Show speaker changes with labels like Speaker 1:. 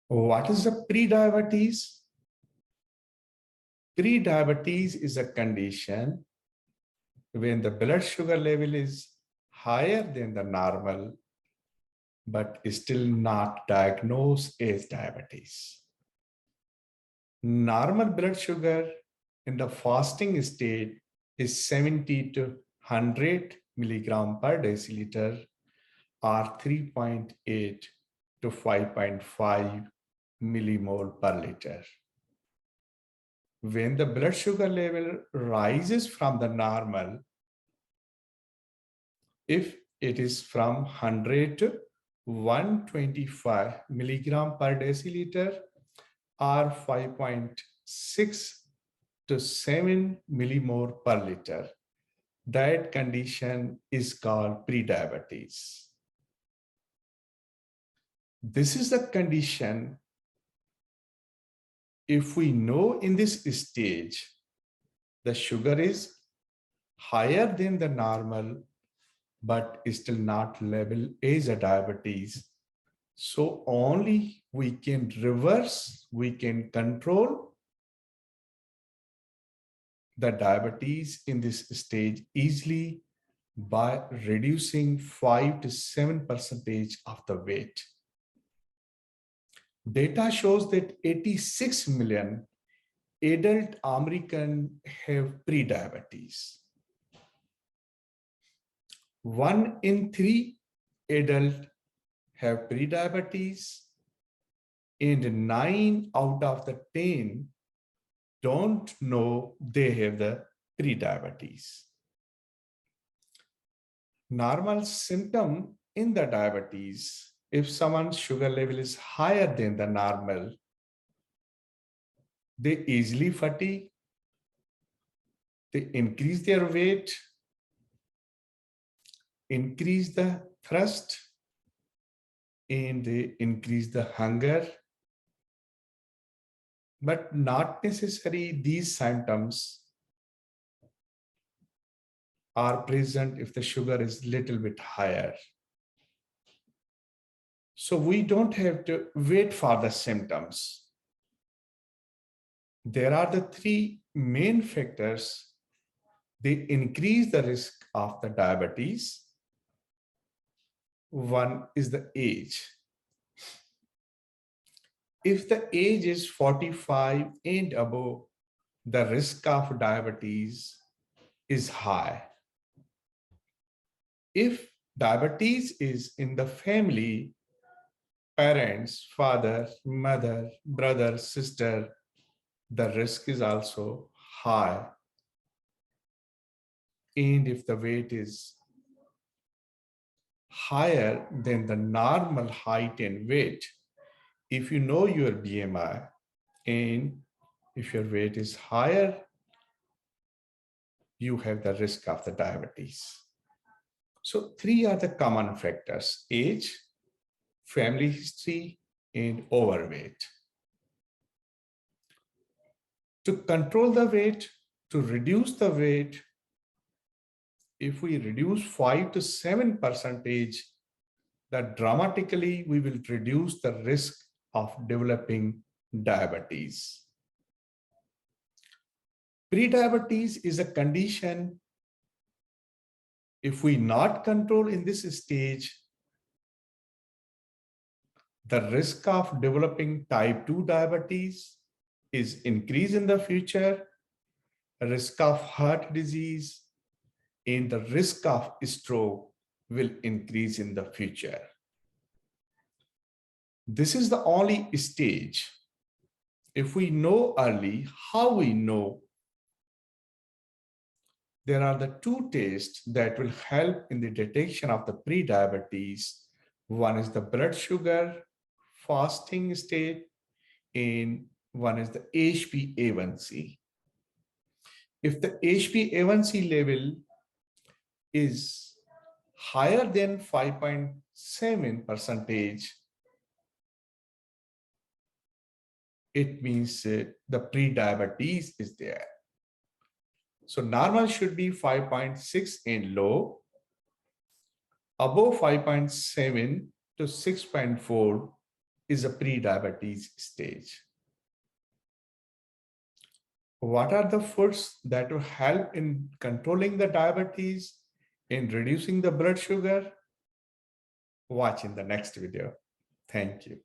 Speaker 1: What is the prediabetes? Prediabetes is a condition when the blood sugar level is higher than the normal, but is still not diagnosed as diabetes. Normal blood sugar in the fasting state is 70 to 100 milligram per deciliter or 3.8 to 5.5 millimole per liter. When the blood sugar level rises from the normal, if it is from 100 to 125 milligram per deciliter or 5.6 to 7 millimole per liter, that condition is called prediabetes. This is the condition if we know in this stage the sugar is higher than the normal but is still not labeled as a diabetes, so only we can reverse, we can control the diabetes in this stage easily by reducing 5 to 7% of the weight. Data shows that 86 million adult Americans have prediabetes. 1 in 3 adults have prediabetes, and 9 out of the 10 don't know they have the prediabetes. Normal symptom in the diabetes, if someone's sugar level is higher than the normal, they easily fatigue, they increase their weight, increase the thirst, and they increase the hunger. But not necessarily these symptoms are present if the sugar is little bit higher. So we don't have to wait for the symptoms. There are the 3 main factors. They increase the risk of the diabetes. One is the age. If the age is 45 and above, the risk of diabetes is high. If diabetes is in the family, parents, father, mother, brother, sister, the risk is also high. And if the weight is higher than the normal height and weight, if you know your BMI and if your weight is higher, you have the risk of the diabetes. So 3 are the common factors: age, family history, and overweight. To control the weight, to reduce the weight, if we reduce 5 to 7%, that dramatically we will reduce the risk of developing diabetes. Prediabetes is a condition, if we not control in this stage, the risk of developing type 2 diabetes is increased in the future, risk of heart disease, and the risk of stroke will increase in the future. This is the only stage. If we know early, how we know? There are the 2 tests that will help in the detection of the prediabetes. One is the blood sugar fasting state, and one is the HbA1c. If the HbA1c level is higher than 5.7%, it means the prediabetes is there. So normal should be 5.6 and low. Above 5.7 to 6.4, is a pre-diabetes stage. What are the foods that will help in controlling the diabetes, in reducing the blood sugar? Watch in the next video. Thank you.